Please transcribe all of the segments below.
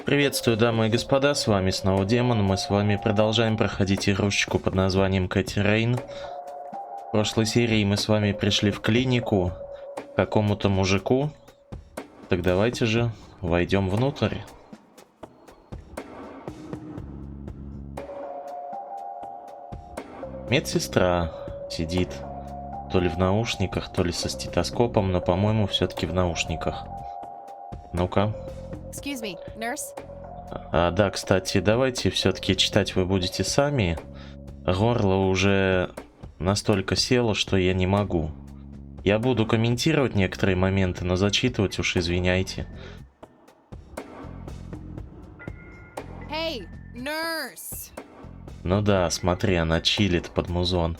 Приветствую, дамы и господа, с вами снова Демон. Мы с вами продолжаем проходить игрушечку под названием Кэти Рейн. В прошлой серии мы с вами пришли в клинику к какому-то мужику. Так давайте же войдем внутрь. Медсестра сидит то ли в наушниках, то ли со стетоскопом, но, по-моему, все-таки в наушниках. Ну-ка. Excuse me, nurse? Да, кстати, давайте все-таки читать вы будете сами. Горло уже настолько село, что я не могу. Я буду комментировать некоторые моменты, но зачитывать уж извиняйте. Hey, nurse! Ну да, смотри, она чилит под музон.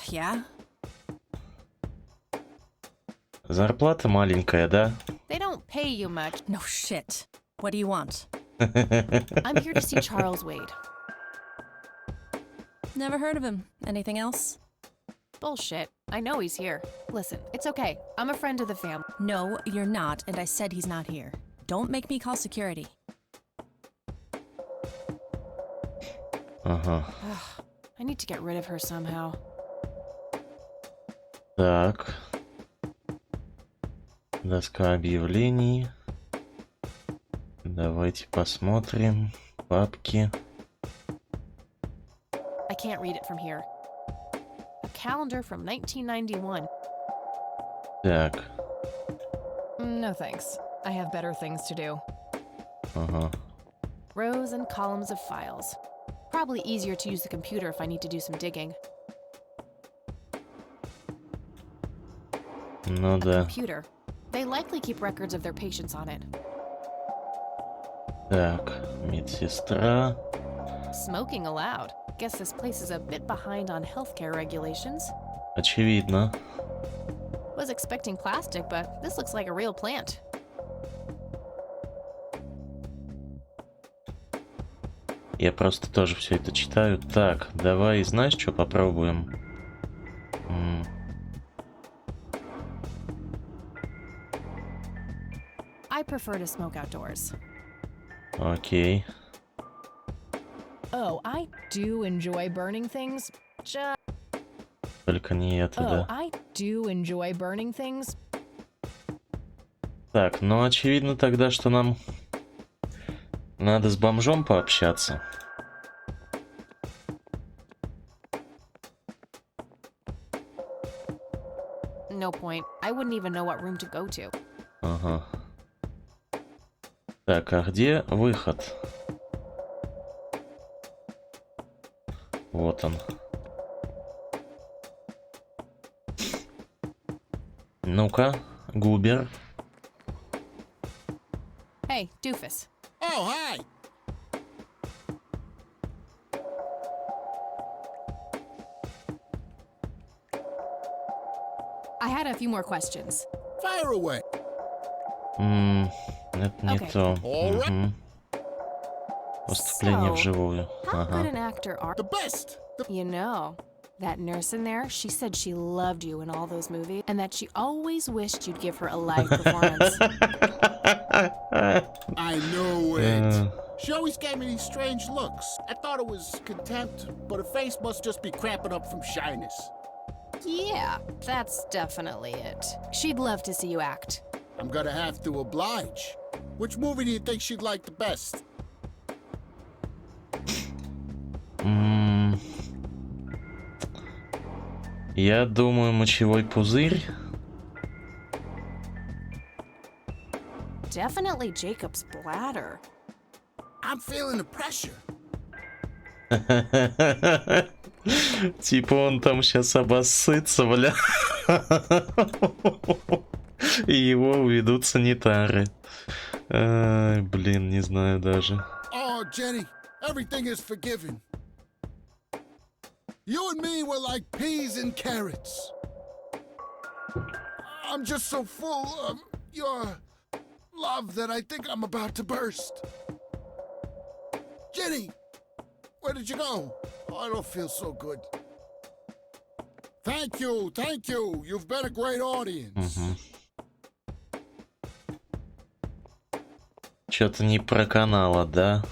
Yeah? Зарплата маленькая, да? They don't pay you much. No shit. What do you want? I'm here to see Charles Wade. Never heard of him. Anything else? Bullshit. I know he's here. Listen, it's okay. I'm a friend of the family. No, you're not, and I said he's not here. Don't make me call security. Ага. I need to get rid of her somehow. Так. Доска объявлений. Давайте посмотрим. Папки. I can't read it from here. A calendar from 1991. Так. No thanks. I have better things to do. Ага. Rows and columns of files. Probably easier to use the computer if I need to do some digging. Ну да. Computer. They likely keep records of their patients on it. Так. Медсестра. Smoking allowed. Guess this place is a bit behind on healthcare regulations. Очевидно. Was expecting plastic, but this looks like a real plant. Я просто тоже все это читаю. Так, давай, знаешь, что попробуем? I prefer to smoke outdoors. Окей. Oh, I do enjoy burning things. Только не это, да. I do enjoy burning things. Так, ну очевидно тогда, что нам надо с бомжом пообщаться. No point. I wouldn't even know what room to go to. Ага. Так, а где выход? Вот он. Ну-ка, Губер. Hey, doofus. Oh, hi. I had a few more questions. Fire away. Это не Окей. то. All right. Мгм. Выступление So, вживую. How good Ага. an actor are The best. you? Know, that nurse in there, she said she loved you in all those movies and that she always wished you'd give her a live performance. I know it. She always gave me these strange looks. I thought it was contempt, but her face must just be cramping up from shyness. Yeah, that's definitely it. She'd love to see you act. I'm gonna have to oblige. Which movie do you think she'd like the best? Я думаю, мочевой пузырь. Definitely Jacob's bladder. I'm feeling the pressure. Типа он там сейчас обоссытся, бля. И его уведут санитары. Ай, блин, не знаю даже. Oh, Jenny, everything is forgiven. You and me were like peas and carrots. I'm just so full of your love that I think I'm about to burst. Jenny, where did you go? Oh, I don't feel so good. Thank you, thank you. You've been a great audience. Что-то не проканало, да?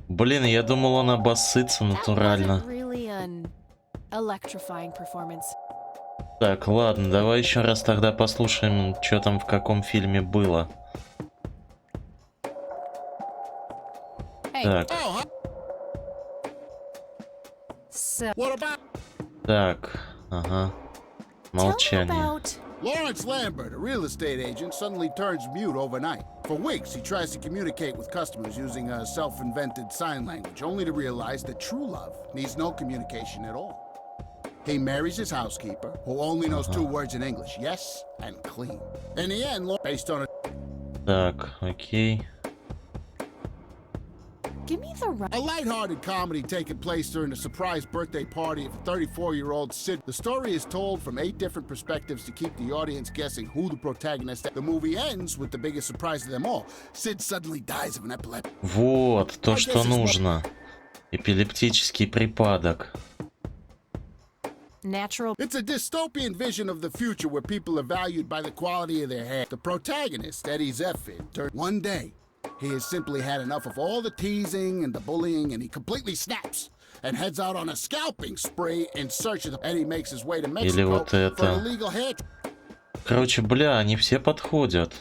Блин, я думал, он обоссытся That натурально. wasn't really an electrifying performance. Так, ладно, давай еще раз тогда послушаем, что там в каком фильме было. Hey, Так, Oh, huh? so What about так, ага. tell me Молчание. about Lawrence Lambert, a real estate agent, suddenly turns mute overnight. For weeks, he tries to communicate with customers using a self-invented sign language, only to realize that true love needs no communication at all. He marries his housekeeper, who only knows two words in English, yes and clean. In the end, based on a Так, окей. give me the A lighthearted comedy taking place during the surprise birthday party of a 34-year-old Sid. The story is told from 8 different perspectives to keep the audience guessing who the protagonist is. The movie ends with the biggest surprise of them all. Sid suddenly dies of an epileptic. Вот, то, что нужно. Эпилептический припадок. natural. It's a dystopian vision of the future where people are valued by the quality of their hair. The protagonist, Eddie Zephyr, one day, he has simply had enough of all the teasing and the bullying, and he completely snaps and heads out on a scalping spree in search of the... Eddie makes his way to Mexico вот это. for an illegal hair... Короче, бля, они все подходят.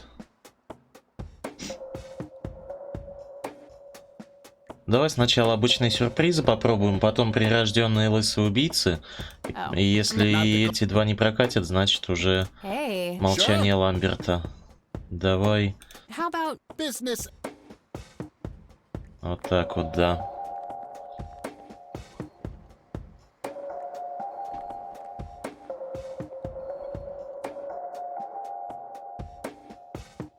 Давай сначала обычные сюрпризы попробуем, потом прирожденные лысые убийцы. И если и эти два не прокатят, значит уже Hey, молчание Ламберта. Давай. how about Business. Вот так вот, да.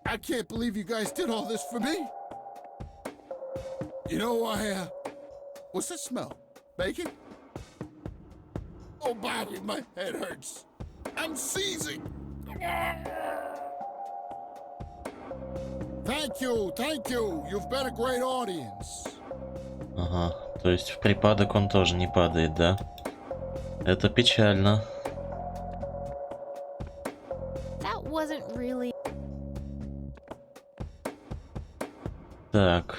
I can't believe you guys did all this for me. You know, what's that smell? Bacon? Oh, Bobby, my head hurts. I'm seizing. Thank you. You've been a great audience. Ага. То есть в припадок он тоже не падает, да? Это печально. that wasn't really. Так.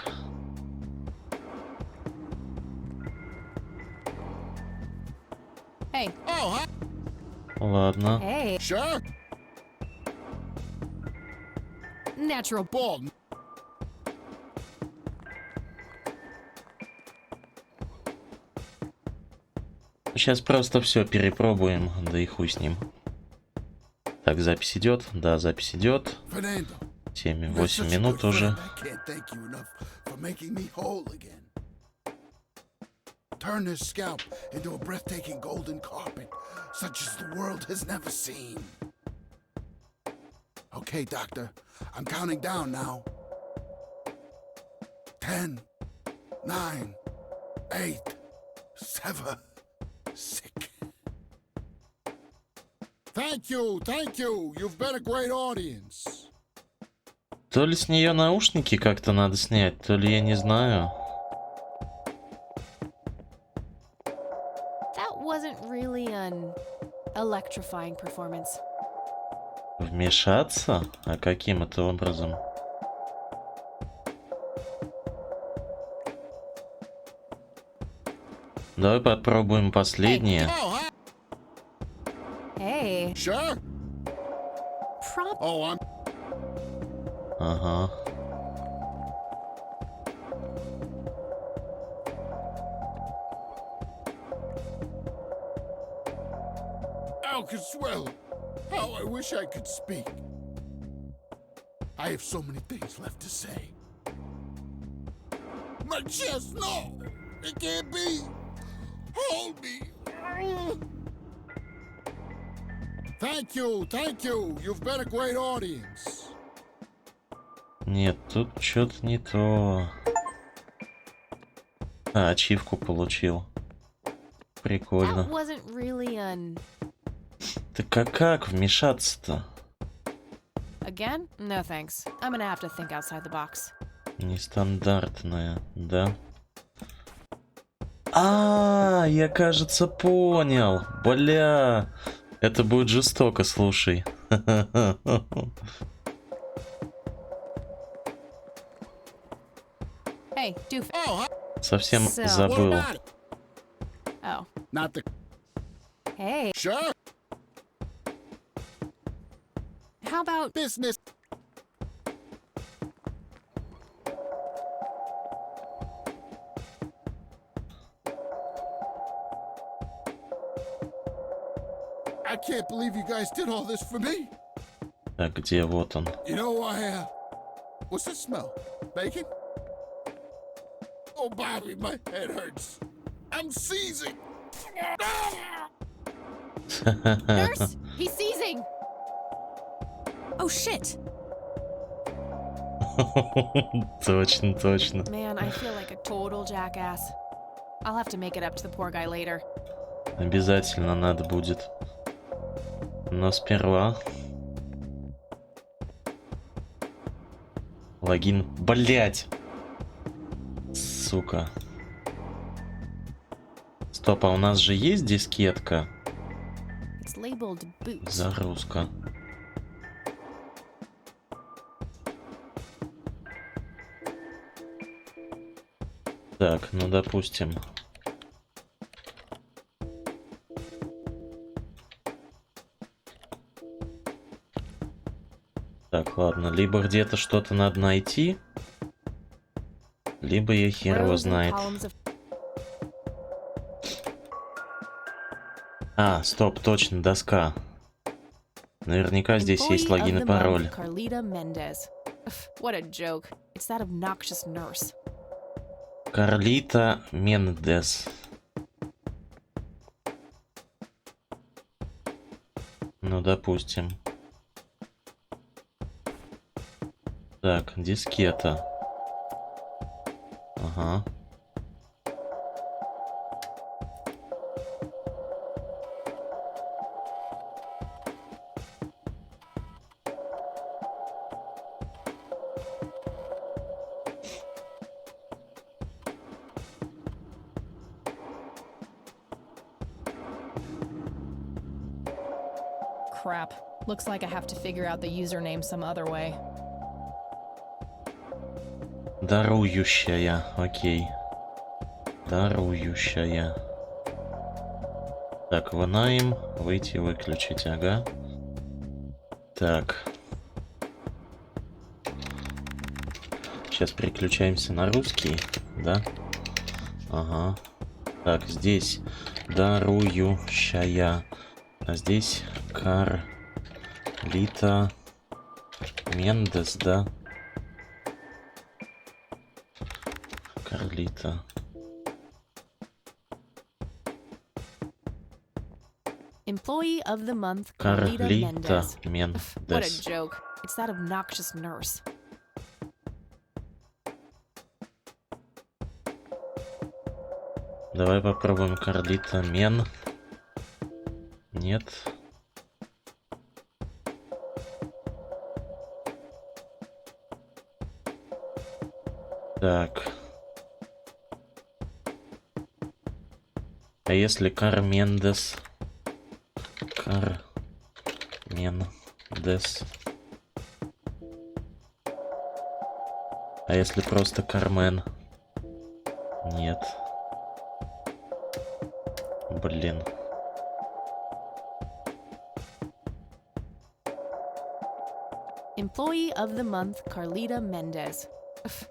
Hey, Oh, huh? Ладно. hey, Sure. natural. Bald. Сейчас просто все перепробуем, да и хуй с ним. Так, запись идет? Да, запись идет. Fernando. 7-8 минут уже. I can't thank you enough for making me whole again. Turn this scalp into a breathtaking golden carpet, such as the world has never seen. Okay, Doctor, I'm counting down now. 10, 9, 8, 7, 6. Thank you. You've been a great audience. То ли с нее наушники как-то надо снять, то ли я не знаю. That wasn't really an electrifying performance. Вмешаться? А каким это образом? Давай попробуем последнее. Oh, huh? Hey, Sure. Oh, I'm... Ага. Al Consuelo, how I wish I could speak. I have so many things left to say. My chest, no! It can't be! Hold me! Thank you. You've been a great audience. Нет, тут что-то не то. А, ачивку получил. that Прикольно. wasn't really an. Так а как вмешаться-то? Again? No thanks. I'm gonna have to think outside the box. Нестандартная, да? А, я, кажется, понял. Бля, это будет жестоко, слушай. Hey, doofus. Oh, Совсем So- what забыл. about it? Oh. Not the... Hey, Sure. how about Business. I can't believe you guys did all this for me. Так, где? Вот он. You know, what's that smell? Bacon? Oh, Bobby, my head hurts. I'm seizing. Nurse? He's seizing. Oh shit! Точно, точно. Man, I feel like a total jackass. I'll have to make it up to the poor guy later. Обязательно надо будет. Но сперва... Логин. Блять! Сука. Стоп, а у нас же есть дискетка? It's labeled boots. Загрузка. Так, ну допустим. Так, ладно, либо где-то что-то надо найти, либо я хер его Rows and знает. columns of- А, стоп, точно, доска. Наверняка здесь есть Employee логин of и the пароль. month, Carlita Mendez. What a joke. It's that obnoxious nurse. Карлита Мендес. Ну, допустим. Так, дискета. Ага. Crap. Looks like I have to figure out the username some other way. Дарующая, окей. Дарующая. Так, вынаем, выйти, выключить, ага. Так. Сейчас переключаемся на русский, да? Ага. Так, здесь дарующая. А здесь Карлита Мендес, да? Карлита. Employee of the month, Carlita Карлита Mendez. What a Мендес. joke. It's that obnoxious nurse. Давай попробуем Карлита Мен. Нет. Так. А если Кармендес? Кармендес. А если просто Кармен? Нет. Блин. Employee of the month, Carlita Mendez.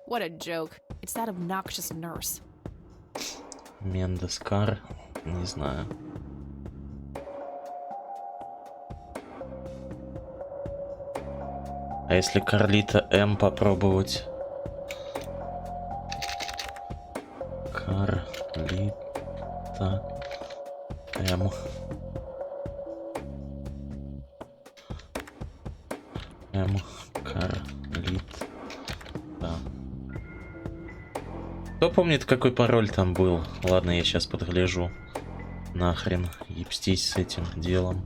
What a joke. It's that obnoxious nurse. Мендес Кар. Не знаю. А если Карлита М попробовать? Карлита М. М. Карлита. Кто помнит, какой пароль там был? Ладно, я сейчас подгляжу. Нахрен ебстись с этим делом.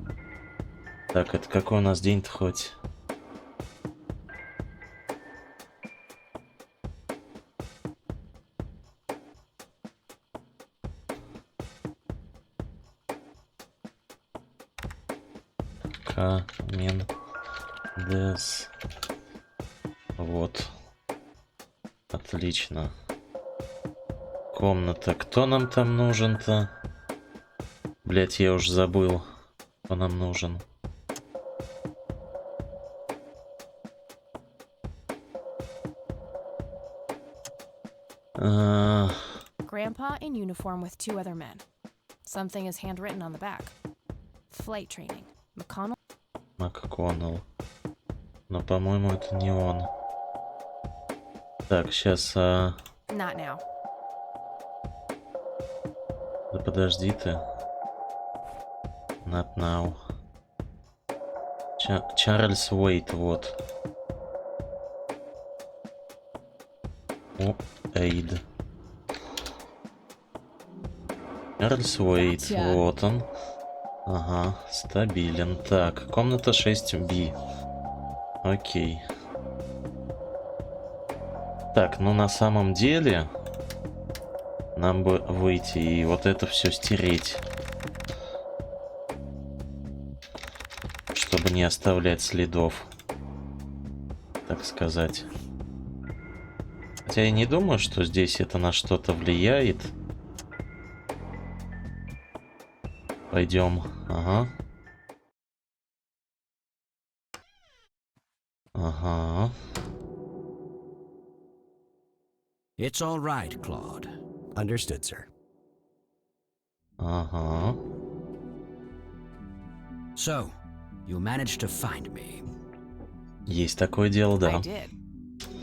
Так, это какой у нас день-то хоть? Камендес. Вот. Отлично. комната. Кто нам там нужен-то? Блять, я уж забыл, кто нам нужен. Grandpa in uniform with 2 other men. Something is handwritten on the back. Flight training. McConnell. МакКоннелл. Но, по-моему, это не он. Так, сейчас... Not now. Да подожди ты. Not now. Чарльз Уэйт, вот. О, Эйд. Чарльз Уэйт, Gotcha. вот он. Ага, стабилен. Так, комната 6B. Окей. Так, ну на самом деле нам бы выйти и вот это все стереть, чтобы не оставлять следов, так сказать. Хотя я не думаю, что здесь это на что-то влияет. Пойдем. Ага. Ага. It's all right, Claude. Understood, sir. Ага. So, you managed to find me. Есть такое дело, I да. did.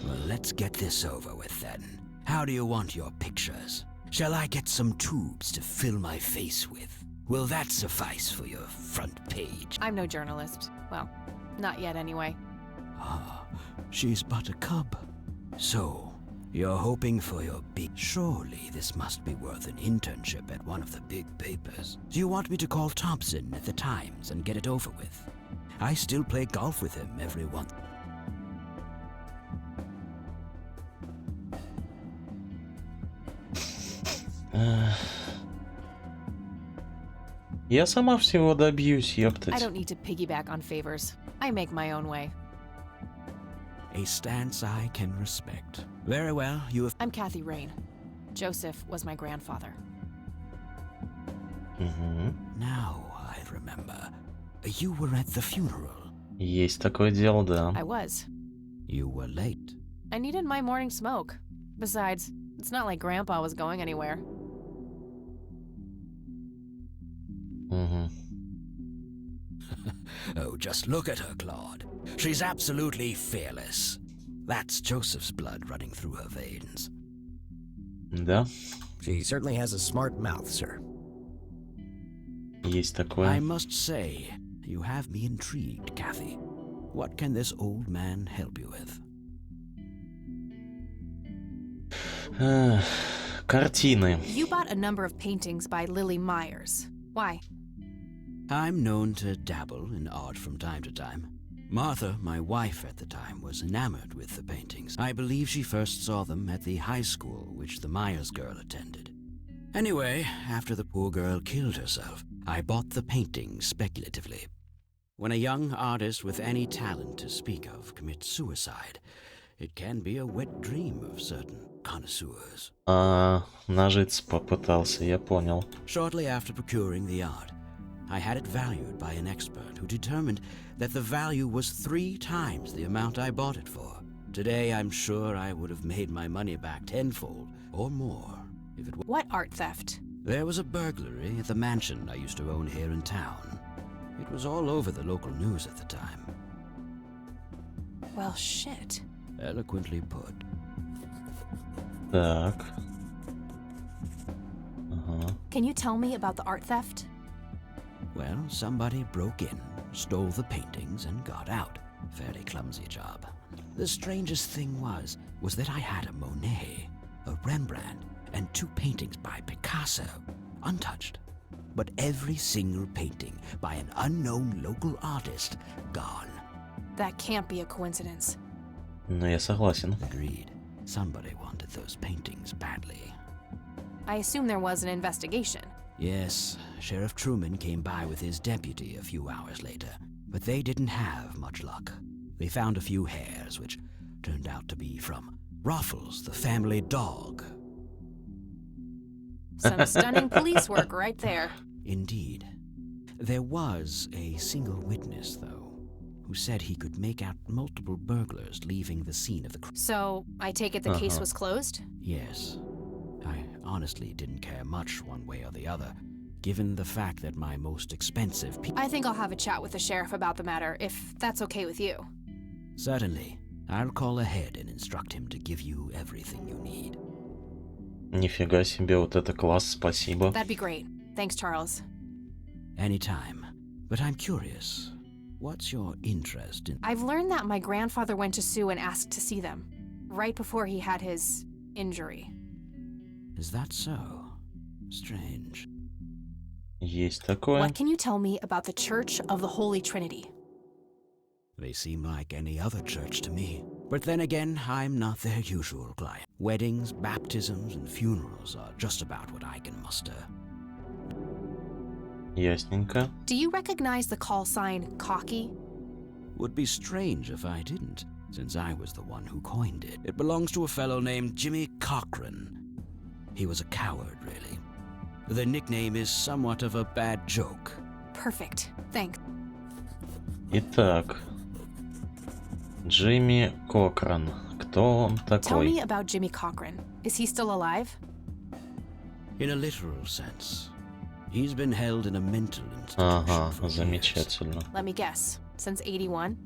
Well, let's get this over with then. How do you want your pictures? Shall I get some tubes to fill my face with? Will that suffice for your front page? I'm no journalist. Well, not yet anyway. Ah, she's but a cub. So, you're hoping for your big... Surely this must be worth an internship at one of the big papers. Do you want me to call Thompson at the Times and get it over with? I still play golf with him every once... Я сама всего добьюсь, I ёптать. don't need to piggyback on favors. I make my own way. A stance I can respect. Very well, you have... I'm Kathy Rain. Joseph was my grandfather. Угу. Now I remember. You were at the funeral. Есть такое дело, да. I was. You were late. I needed my morning smoke. Besides, it's not like Grandpa was going anywhere. Угу. Oh, just look at her, Claude. She's absolutely fearless. That's Joseph's blood running through her veins. Да, She certainly has a smart mouth, sir. есть I такое. must say, you have me intrigued, Kathy. What can this old man help you with? Картины. You bought a number of paintings by Lily Myers. Why? I'm known to dabble in art from time to time. Martha, my wife at the time, was enamored with the paintings. I believe she first saw them at the high school which the Myers girl attended. Anyway, after the poor girl killed herself, I bought the paintings speculatively. When a young artist with any talent to speak of commits suicide, it can be a wet dream of certain connoisseurs. Нажиться попытался, я понял. Shortly after procuring the art, I had it valued by an expert who determined that the value was 3 times the amount I bought it for. Today, I'm sure I would have made my money back tenfold or more if it were. What art theft? There was a burglary at the mansion I used to own here in town. It was all over the local news at the time. Well, shit. Eloquently put. Так. Ага. Can you tell me about the art theft? Well, somebody broke in, stole the paintings, and got out. Fairly clumsy job. The strangest thing was that I had a Monet, a Rembrandt, and 2 paintings by Picasso, untouched. But every single painting by an unknown local artist, gone. That can't be a coincidence. Ну, я согласен. Agreed. Somebody wanted those paintings badly. I assume there was an investigation. Yes, Sheriff Truman came by with his deputy a few hours later, but they didn't have much luck. They found a few hairs, which turned out to be from Ruffles, the family dog. Some stunning police work right there. Indeed. There was a single witness, though, who said he could make out multiple burglars leaving the scene of the crime. So, I take it the case was closed? Yes. I honestly didn't care much one way or the other, given the fact that my most expensive I think I'll have a chat with the sheriff about the matter, if that's okay with you. Certainly. I'll call ahead and instruct him to give you everything you need. Нифига себе, вот это класс, спасибо. That'd be great. Thanks, Charles. Anytime. But I'm curious. What's your interest in... I've learned that my grandfather went to Sue and asked to see them, right before he had his injury. Is that so? Strange. Есть такое. What can you tell me about the Church of the Holy Trinity? They seem like any other church to me. But then again, I'm not their usual client. Weddings, baptisms, and funerals are just about what I can muster. Ясненько. Do you recognize the call sign Cocky? Would be strange if I didn't, since I was the one who coined it. It belongs to a fellow named Jimmy Cochran. He was a coward, really. The nickname is somewhat of a bad joke. Perfect. Thanks. Итак. Джимми Кокран. Кто он Tell me такой? about Jimmy Cochran. Is he still alive? In a literal sense. He's been held in a mental Ага, institution for years. замечательно. Let me guess. Since 81?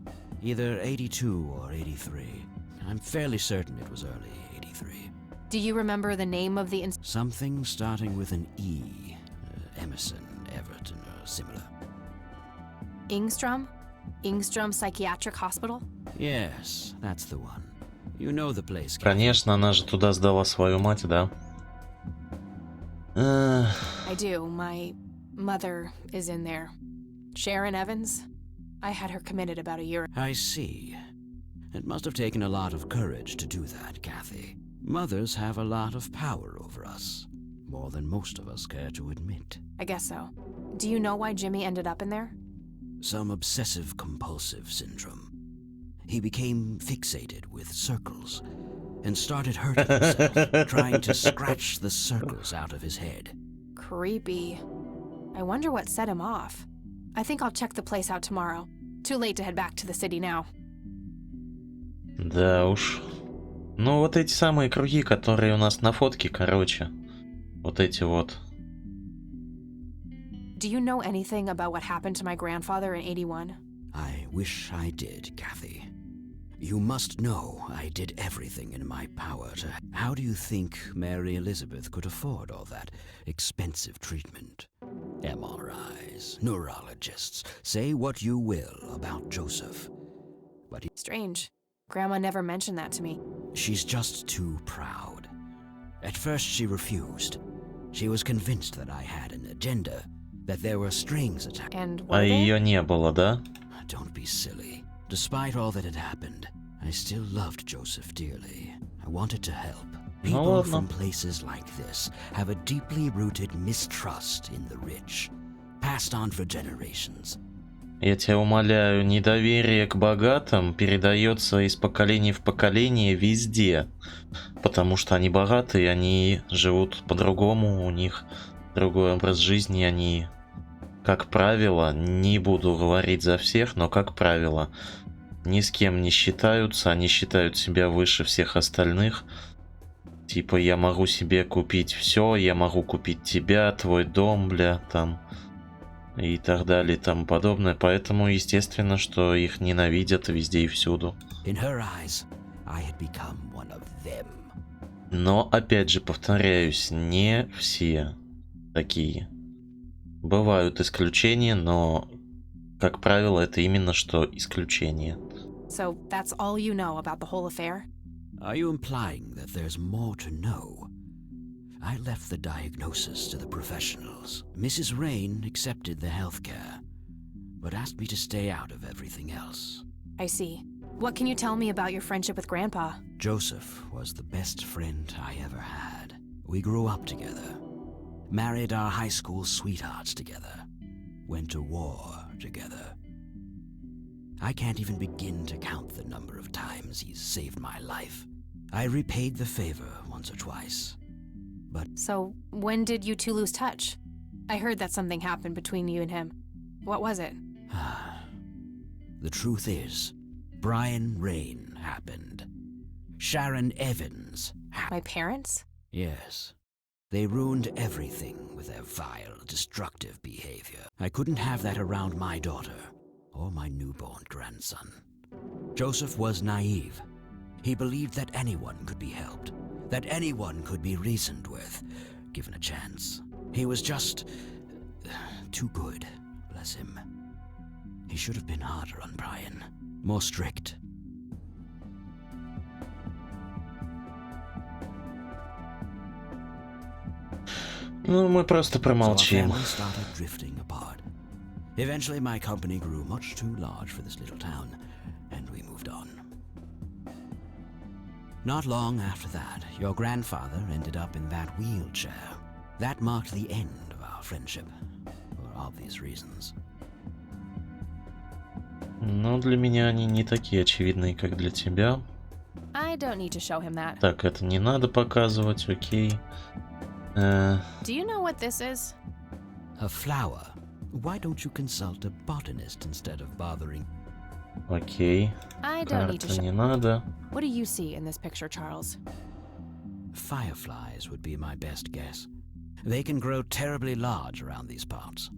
Either 82 or 83. I'm fairly certain it was early 83. Do you remember the name of the Something starting with an E. Emerson, Everton, or similar. Ingstrom? Ingstrom Psychiatric Hospital? Yes, that's the one. You know the place. Конечно, она же туда сдала свою мать, да? I do. My mother is in there. Sharon Evans? I had her committed about a year. I see. It must have taken a lot of courage to do that, Kathy. Mothers have a lot of power over us. More than most of us care to admit. I guess so. Do you know why Jimmy ended up in there? Some obsessive-compulsive syndrome. He became fixated with circles and started hurting himself, trying to scratch the circles out of his head. Creepy. I wonder what set him off. I think I'll check the place out tomorrow. Too late to head back to the city now. Да уж. Ну, вот эти самые круги, которые у нас на фотке, короче. Вот эти вот. Do you know anything about what happened to my grandfather in 81? I wish I did, Kathy. You must know I did everything in my power to... How do you think Mary Elizabeth could afford all that expensive treatment? MRIs, neurologists, say what you will about Joseph. But Strange. Grandma never mentioned that to me. she's just too proud. At first she refused. She was convinced that I had an agenda, that there were strings attached. And А were they? ее не было, да? Don't be silly. Despite all that had happened, I still loved Joseph dearly. I wanted to help. People ладно. from places like this have a deeply rooted mistrust in the rich, passed on for generations. Я тебя умоляю, недоверие к богатым передается из поколения в поколение везде. Потому что они богатые, они живут по-другому, у них другой образ жизни, они, как правило, не буду говорить за всех, но как правило, ни с кем не считаются, они считают себя выше всех остальных. Типа, я могу себе купить все, я могу купить тебя, твой дом, бля, там, и так далее, и тому подобное. Поэтому, естественно, что их ненавидят везде и всюду. In her eyes, I had become one of them. Но, опять же, повторяюсь, не все такие. Бывают исключения, но, как правило, это именно что исключение. So that's all you know about the whole affair? Are you implying that there's more to know? I left the diagnosis to the professionals. Mrs. Rain accepted the healthcare, but asked me to stay out of everything else. I see. What can you tell me about your friendship with Grandpa? Joseph was the best friend I ever had. We grew up together, married our high school sweethearts together, went to war together. I can't even begin to count the number of times he's saved my life. I repaid the favor once or twice. but So, when did you two lose touch? I heard that something happened between you and him. What was it? the truth is, Brian Rain happened. Sharon Evans happened. My parents? Yes. They ruined everything with their vile, destructive behavior. I couldn't have that around my daughter or my newborn grandson. Joseph was naive. He believed that anyone could be helped, that anyone could be reasoned with, given a chance. He was just too good, bless him. He should have been harder on Brian, more strict. Ну, мы просто So our промолчим. family started drifting apart. Eventually, my company grew much too large for this little town, and we moved on. Not long after that, your grandfather ended up in that wheelchair. That marked the end of our friendship, for obvious reasons. Но для меня они не такие очевидные, как для тебя. I don't need to show him that. Так, это не надо показывать, окей. Do you know what this is? A flower. Why don't you consult a botanist instead of bothering? Окей. I don't need to Карта show. не надо. What do you see in this picture, Charles? Fireflies would be my best guess. They can grow terribly large around these parts.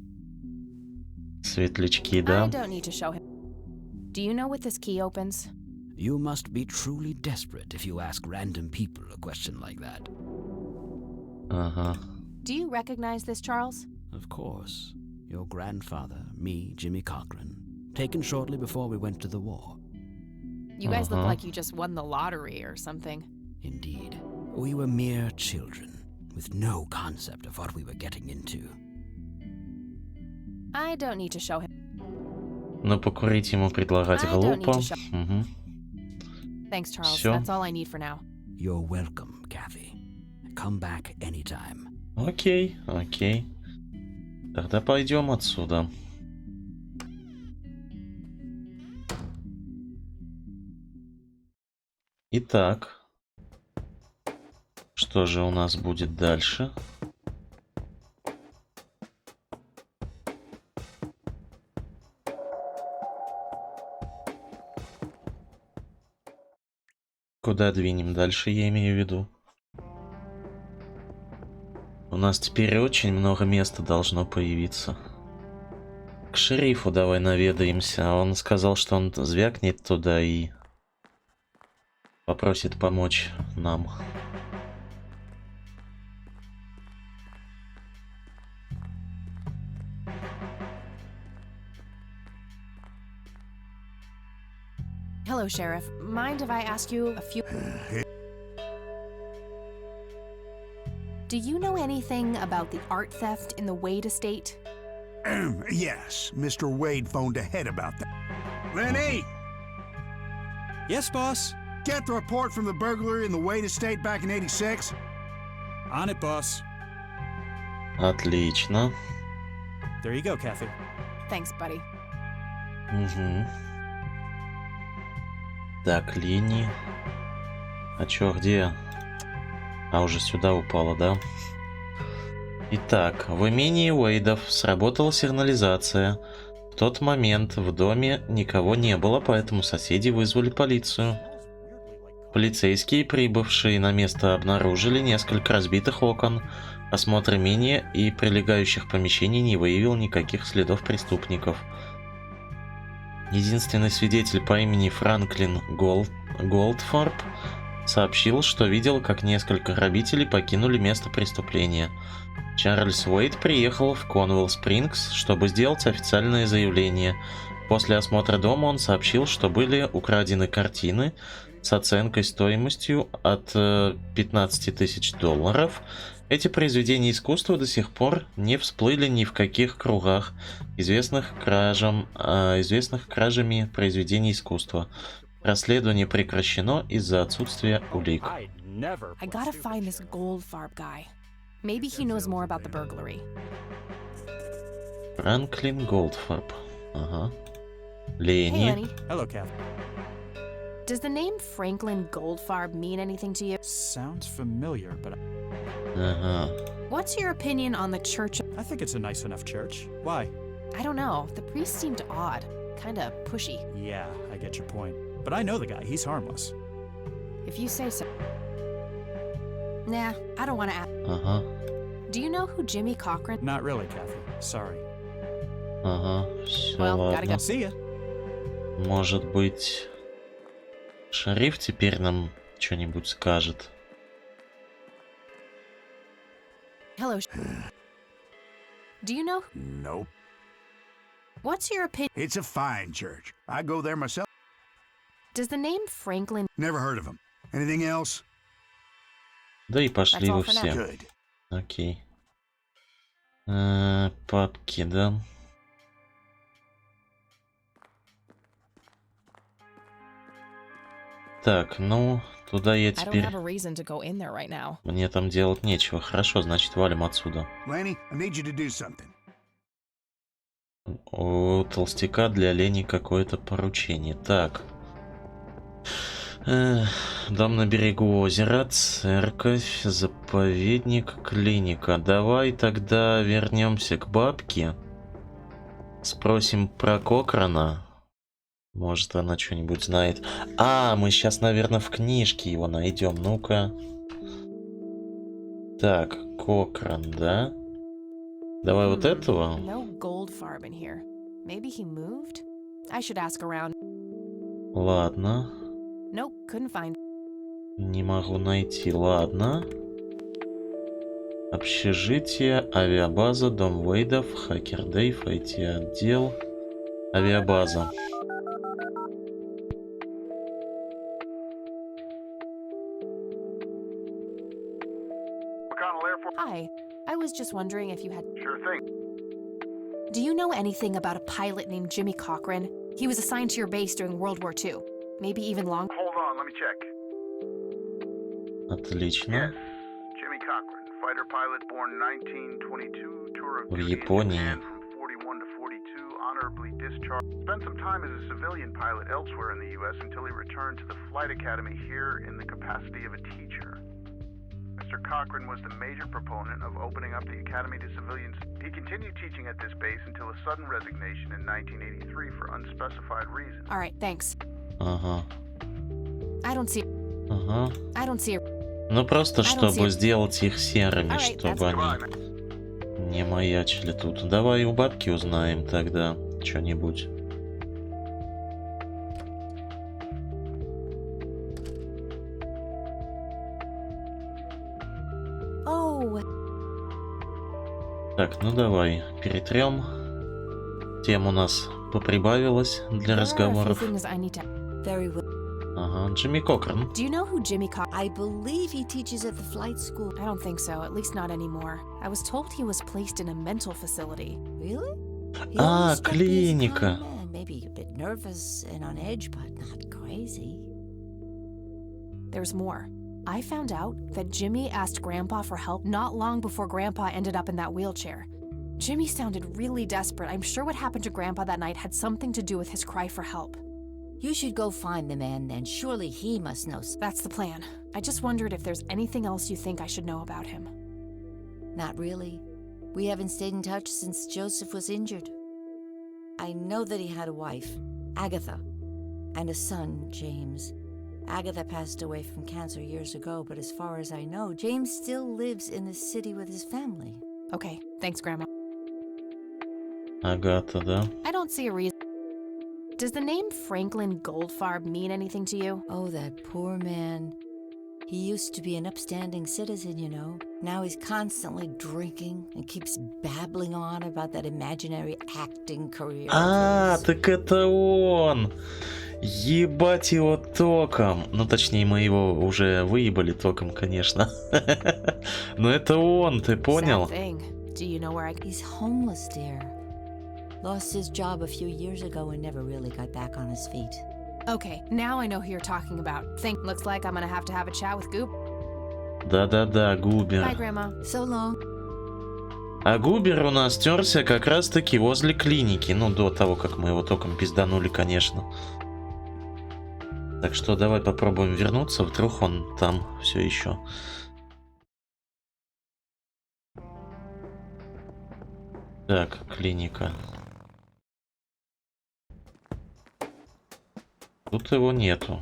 Светлячки, I да? don't need to show him. Do you know what this key opens? You must be truly desperate if you ask random people a question like that. Ага. Do you recognize this, Charles? Of course. Your grandfather, me, Jimmy Cochran, taken shortly before we went to the war. You guys look Uh-huh. like you just won the lottery or something. Indeed. We were mere children, with no concept of what we were getting into. I don't need to show him. Но покурить ему предлагать I don't need глупо. to show- Мгм. Thanks, Charles. Всё. That's all I need for now. You're welcome, Kathy. Come back anytime. Окей, окей. Тогда пойдем отсюда. Итак. Что же у нас будет дальше? Куда двинем дальше, я имею в виду? У нас теперь очень много места должно появиться. К шерифу давай наведаемся. Он сказал, что он звякнет туда и попросит помочь нам. Hello, Sheriff. Mind if I ask you a few... Do you know anything about the art theft in the Wade estate? Yes, Mr. Wade phoned ahead about that. Lenny! Yes, boss. Get the report from the burglary in the Wade estate back in '86. On it, boss. Отлично. There you go, Kathy. Thanks, buddy. Угу. Так, линии. А чё, где? А, уже сюда упала, да? Итак, в имении Уэйдов сработала сигнализация. В тот момент в доме никого не было, поэтому соседи вызвали полицию. Полицейские, прибывшие на место, обнаружили несколько разбитых окон. Осмотр имения и прилегающих помещений не выявил никаких следов преступников. Единственный свидетель по имени Франклин Голдфорб сообщил, что видел, как несколько грабителей покинули место преступления. Чарльз Уэйд приехал в Конвелл-Спрингс, чтобы сделать официальное заявление. После осмотра дома он сообщил, что были украдены картины с оценкой стоимостью от 15 тысяч долларов. Эти произведения искусства до сих пор не всплыли ни в каких кругах, известных кражами произведений искусства. Расследование прекращено из-за отсутствия улик. I never. I gotta find this Goldfarb guy. Maybe he knows more about the burglary. Франклин Голдфорб. Ага. Hey, Лени. Lenny. Hello, Kathy. Does the name Franklin Goldfarb mean anything to you? Sounds familiar, but Ага. What's your opinion on the church? I think it's a nice enough church. Why? I don't know. The priest seemed odd. Kinda pushy. Yeah, I get your point. But I know the guy. He's harmless. If you say so. Nah, I don't want to ask. Ага. Do you know who Jimmy Cochran? Not really, Kathy. Sorry. Ага. Все, Well, gotta ладно. go. See ya. Может быть, шериф теперь нам что-нибудь скажет. Hello. Do you know? Nope. What's your opinion? It's a fine church. I go there myself. Does the name Franklin? Never heard of him. Anything else? Да и пошли That's all вы for now. все. Good. Окей. Папки, да? Так, ну, туда я I don't теперь... have a reason to go in there right now. Мне там делать нечего. Хорошо, значит, валим отсюда. Lanny, I need you to do something. У толстяка для оленей какое-то поручение. Так. Дом на берегу озера, церковь, заповедник, клиника. Давай тогда вернемся к бабке. Спросим про Кokrana. Может, она что-нибудь знает. А, мы сейчас, наверное, в книжке его найдем. Ну-ка. Так, Cochrane, да? Давай вот этого. No Goldfarb in here. Maybe he moved? I should ask around. Ладно. Nope, couldn't find. Не могу найти. Ладно. Общежитие, авиабаза, дом Уэйдов, Хакер Дэйв, IT-отдел, авиабаза. Hi, I was just wondering if you had. Sure thing. Do you know anything about a pilot named Jimmy Cochran? He was assigned to your base during World War II. Maybe even longer. Hold on, let me check. Отлично. Jimmy Cochran, fighter pilot born 1922, tour of В duty in Японии. Japan from 41 to 42, honorably discharged. Spent some time as a civilian pilot elsewhere in the U.S. until he returned to the flight academy here in the capacity of a teacher. Mr. Cochran was the major proponent of opening up the academy to civilians. He continued teaching at this base until a sudden resignation in 1983 for unspecified reasons. All right, thanks. Ага. I don't see. Ага. I don't see. Ну просто, I don't чтобы see- сделать их серыми, Alright, чтобы that's они не маячили тут. Давай у бабки узнаем тогда что-нибудь. Oh, Так, ну давай, перетрем. Тем у нас поприбавилось для there are a few разговоров. things I need to. Very well. Ага, Джимми Кокран. Do you know who Jimmy Cochran? I believe he teaches at the flight school. I don't think so. At least not anymore. I was told he was placed in a mental facility. Really? He Ah, always struck me as a клиника. calm man, maybe a bit nervous and on edge, but not crazy. There's more. I found out that Jimmy asked Grandpa for help not long before Grandpa ended up in that wheelchair. Jimmy sounded really desperate. I'm sure what happened to Grandpa that night had something to do with his cry for help. You should go find the man then. Surely he must know. That's the plan. I just wondered if there's anything else you think I should know about him. Not really. We haven't stayed in touch since Joseph was injured. I know that he had a wife, Agatha, and a son, James. Agatha passed away from cancer years ago, but as far as I know, James still lives in the city with his family. Okay, thanks, Grandma. Агата, да? I don't see a reason. Does the name Franklin Goldfarb mean anything to you? Oh, that poor man. He used to be an upstanding citizen, you know. Now he's constantly drinking and keeps babbling on about that imaginary acting career. of his. Так это он! Ебать его током! Ну, точнее, мы его уже выебали током, конечно. Но это он, ты понял? Sad thing. Do you know where I... He's homeless, dear. Lost his job a few years ago and never really got back on his feet. Okay, now I know who you're talking about. Looks like I'm gonna have a chat with Goop. Да-да-да, Bye, Губер. Grandma. So long. А Губер у нас терся как раз-таки возле клиники. Ну, до того, как мы его током пизданули, конечно. Так что давай попробуем вернуться, вдруг он там все еще. Так, клиника. Тут его нету.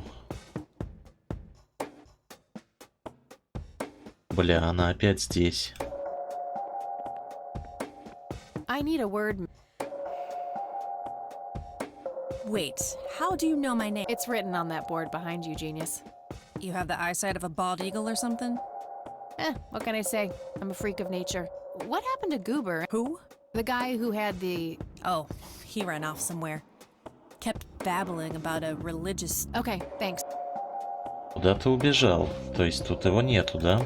Бля, она опять здесь. I need a word. Wait, how do you know my name? It's written on that board behind you, genius. You have the eyesight of a bald eagle or something? What can I say? I'm a freak of nature. What happened to Goober? Who? The guy who had the... Oh, he ran off somewhere. Kept babbling about a religious... Okay, thanks. Куда-то убежал. То есть тут его нету, да?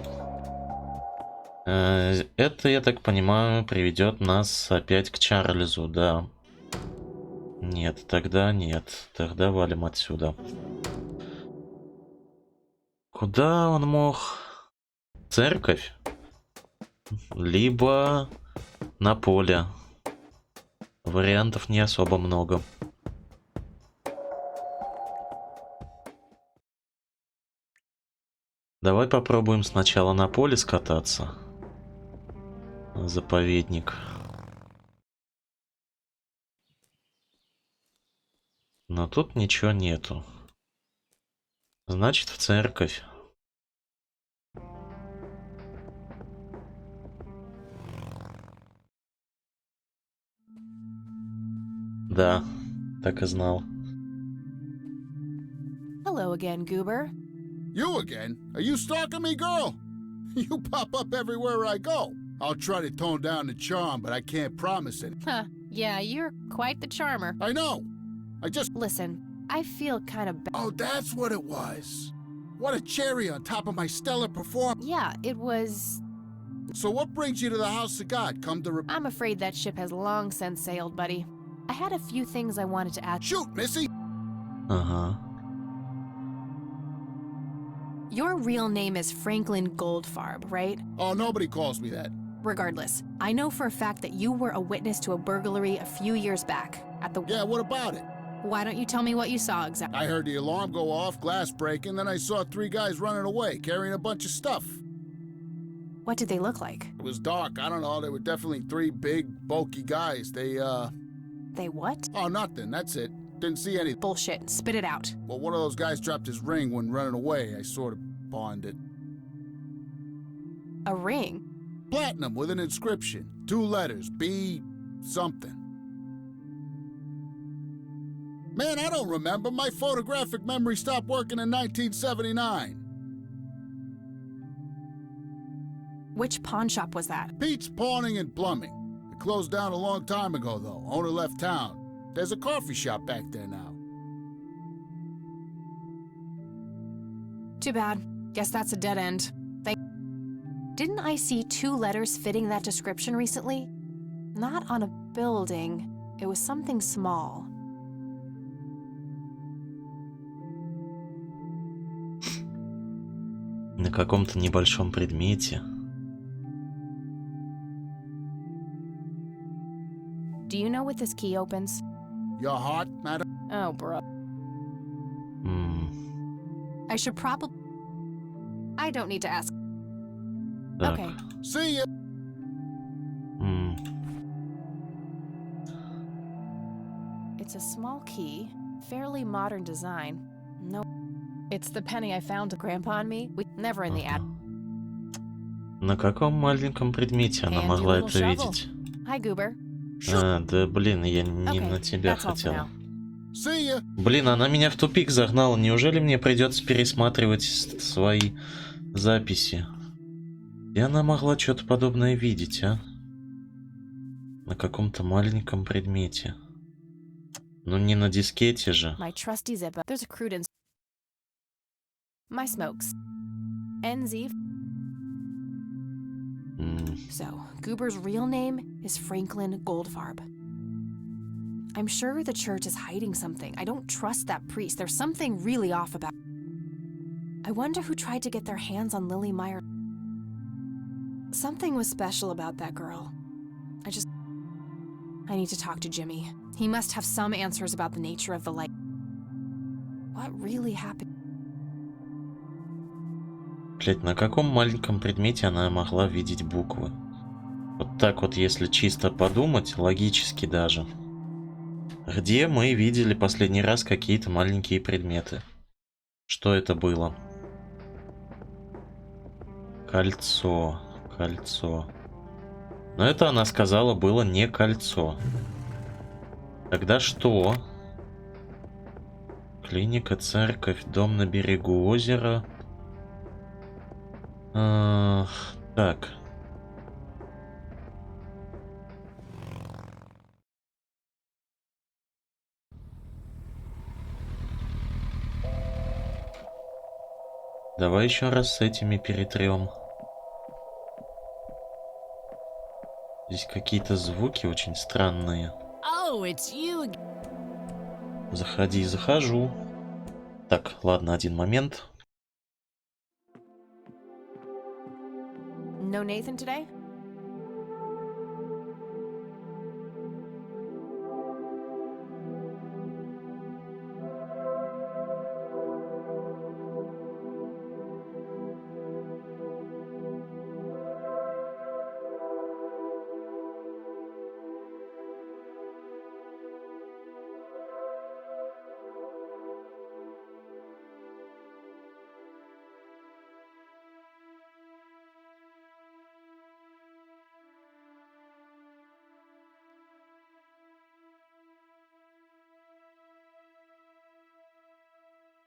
Это, я так понимаю, приведет нас опять к Чарльзу, да. Нет, тогда нет. Тогда валим отсюда. Куда он мог? Церковь? Либо на поле. Вариантов не особо много. Давай попробуем сначала на поле скататься. Заповедник. Но тут ничего нету. Значит, в церковь. Да, так и знал. Hello again, Goober. You again? Are you stalking me, girl? You pop up everywhere I go. I'll try to tone down the charm, but I can't promise it. Huh. Yeah, you're quite the charmer. I know. I just... Listen, I feel kind of Oh, that's what it was. What a cherry on top of my stellar performance. Yeah, it was... So what brings you to the house of God? Come to... I'm afraid that ship has long since sailed, buddy. I had a few things I wanted to add. Shoot, Missy! Ага. Your real name is Franklin Goldfarb, right? Oh, nobody calls me that. Regardless, I know for a fact that you were a witness to a burglary a few years back at the... Yeah, what about it? Why don't you tell me what you saw exactly? I heard the alarm go off, glass breaking, then I saw 3 guys running away, carrying a bunch of stuff. What did they look like? It was dark, I don't know, they were definitely 3 big, bulky guys. They what? Oh, nothing, that's it. Didn't see anything. Bullshit. Spit it out. Well, one of those guys dropped his ring when running away. I sort of pawned it. A ring? Platinum with an inscription. 2 letters. B... something. Man, I don't remember. My photographic memory stopped working in 1979. Which pawn shop was that? Pete's Pawning and Plumbing. It closed down a long time ago, though. Owner left town. There's a coffee shop back there now. Too bad. Guess that's a dead end. Didn't I see 2 letters fitting that description recently? Not on a building. It was something small. На каком-то небольшом предмете. Do you know what this key opens? Your heart, madam? Oh, bro. I should probably... I don't need to ask. Так. Okay. See ya! It's a small key, fairly modern design. No, it's the penny I found Grandpa and me. We never in the ad. На каком маленьком предмете она Handy могла little это shovel. видеть? Hi, Goober. А, да блин, я не Okay, на тебя that's all for хотел. now. See ya! Блин, она меня в тупик загнала. Неужели мне придется пересматривать свои записи? И она могла что-то подобное видеть, а? На каком-то маленьком предмете. Ну не на дискете же. My trusty Zippo. There's a crude in... My smokes. NZ. So, Goober's real name is Franklin Goldfarb. I'm sure the church is hiding something. I don't trust that priest. There's something really off about... I wonder who tried to get their hands on Lily Meyer. Something was special about that girl. I need to talk to Jimmy. He must have some answers about the nature of the light. What really happened? Блять, на каком маленьком предмете она могла видеть буквы? Вот так вот, если чисто подумать, логически даже. Где мы видели последний раз какие-то маленькие предметы? Что это было? Кольцо. Кольцо. Но это, она сказала, было не кольцо. Тогда что? Клиника, церковь, дом на берегу озера. Так. Давай еще раз с этими перетрем. Здесь какие-то звуки очень странные. Oh, it's you. Заходи, захожу. Так, ладно, один момент. No Nathan today?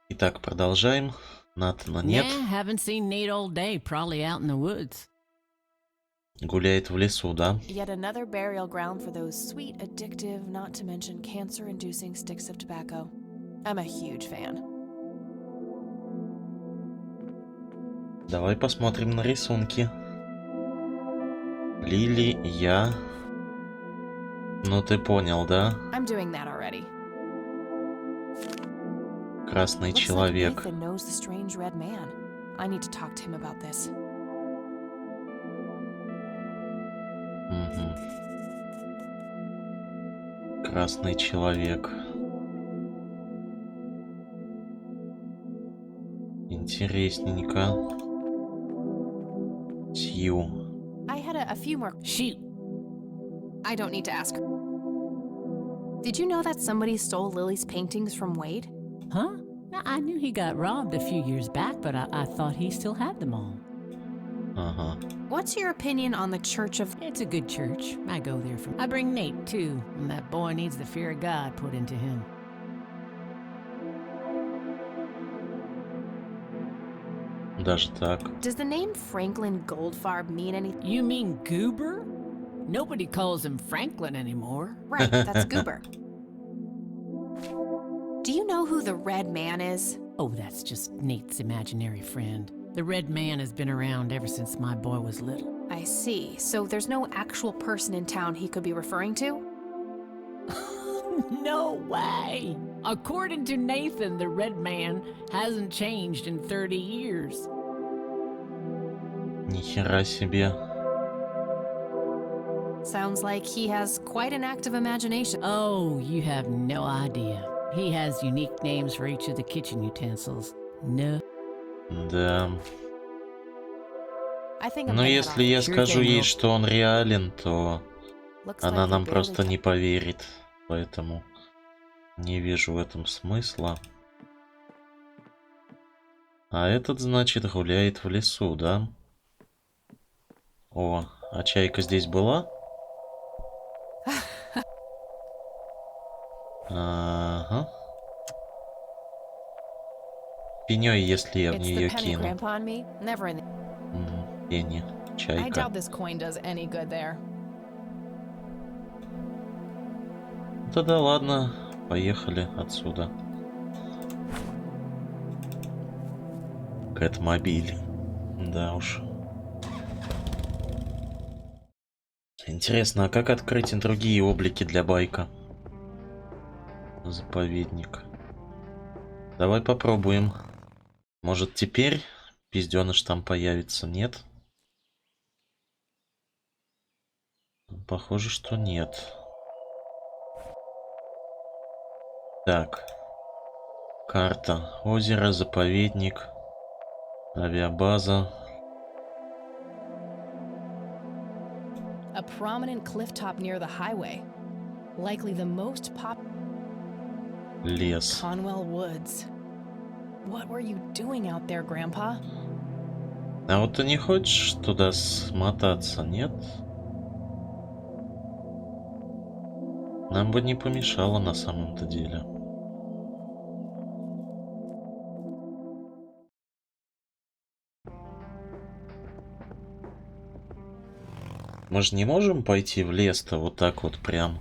Итак, продолжаем. Натана нет. Nah, haven't seen Nate all day. Probably out in the woods. Гуляет в лесу, да? Yet another burial ground for those sweet, addictive, not to mention cancer-inducing sticks of tobacco. I'm a huge fan. Давай посмотрим на рисунки. Лили, я. Ну ты понял, да? I'm doing that already. Красный Looks like человек. Nathan knows the strange red man. I need to talk to him about this. Мгм. Красный человек. Интересненько. Сью. I had a few more. Shoot. I don't need to ask. Did you know that somebody stole Lily's paintings from Wade? Huh? Now, I knew he got robbed a few years back, but I thought he still had them all. Ага. What's your opinion on the Church of... It's a good church. I go there from. I bring Nate too, and that boy needs the fear of God put into him. Даже так. Does the name Franklin Goldfarb mean anything? You mean Goober? Nobody calls him Franklin anymore. Right, that's Goober. Do you know who the Red Man is? Oh, that's just Nate's imaginary friend. The Red Man has been around ever since my boy was little. I see. So there's no actual person in town he could be referring to? No way! According to Nathan, the Red Man hasn't changed in 30 years. Нихера себе. Sounds like he has quite an active imagination. Oh, you have no idea. He has unique names for each of the kitchen utensils. No. Да. I think I'm Но gonna head если off. я Sure скажу thing, ей, Will. что он реален, то Looks она like нам he barely просто touched- не поверит. Поэтому не вижу в этом смысла. А этот, значит, гуляет в лесу, да? О, а чайка здесь была? Ага. Пеней, если я в It's the нее penny кину. grandpa and me. Never in the... Пенни, I чайка. doubt this coin does any good there. Тогда ладно, поехали отсюда. Кэтмобиль. Да уж. Интересно, а как открыть другие облики для байка? Заповедник. Давай попробуем. Может, теперь пизденыш там появится, нет? Похоже, что нет. Так. Карта. Озеро, заповедник. Авиабаза. A prominent cliff top near the highway. Likely the most Лес. Conwell Woods. What were you doing out there, Grandpa? А вот ты не хочешь туда смотаться, нет? Нам бы не помешало на самом-то деле. Мы же не можем пойти в лес-то вот так вот прям.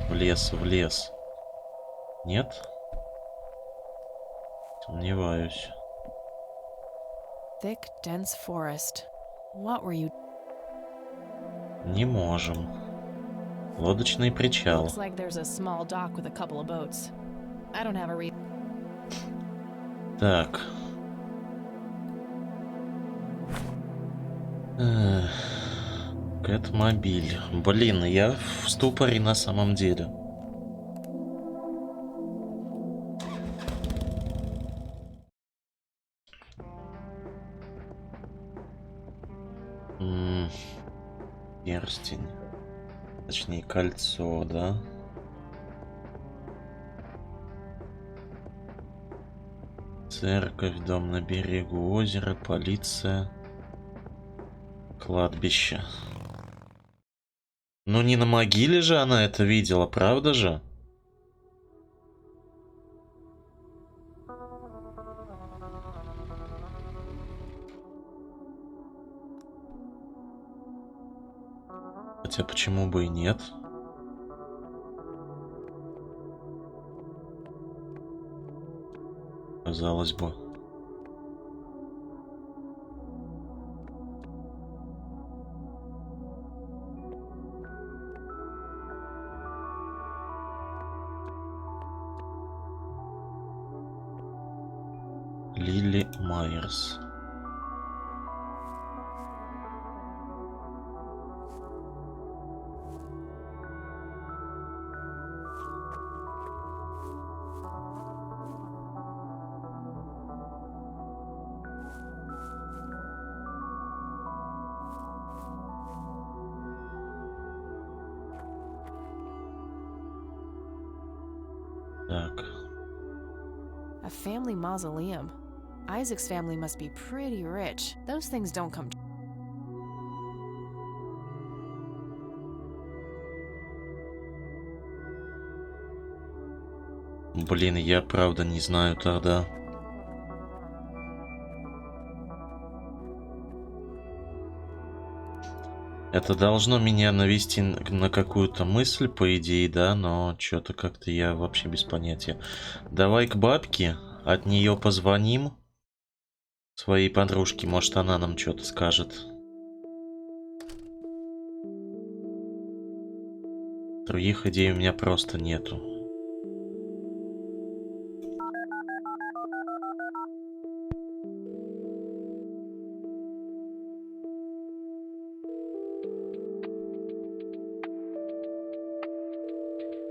В лес, в лес. Нет? Сомневаюсь. Thick, dense forest. What were you? Не можем. Лодочный причал. Looks like there's a small dock with a couple of boats. I don't have a reason. Так. Кэтмобиль. Блин, я в ступоре на самом деле. Перстень. Точнее, кольцо, да? Церковь, дом на берегу озера, полиция, кладбище. Ну не на могиле же она это видела, правда же? Хотя почему бы и нет? Казалось бы. Лили Майерс. Так. A family mausoleum. Isaac's family must be pretty rich. Those things don't come. Блин, я правда не знаю тогда. Это должно меня навести на какую-то мысль, по идее, да, но что-то как-то я вообще без понятия. Давай к бабке, от нее позвоним. Своей подружке, может, она нам что-то скажет. Других идей у меня просто нету.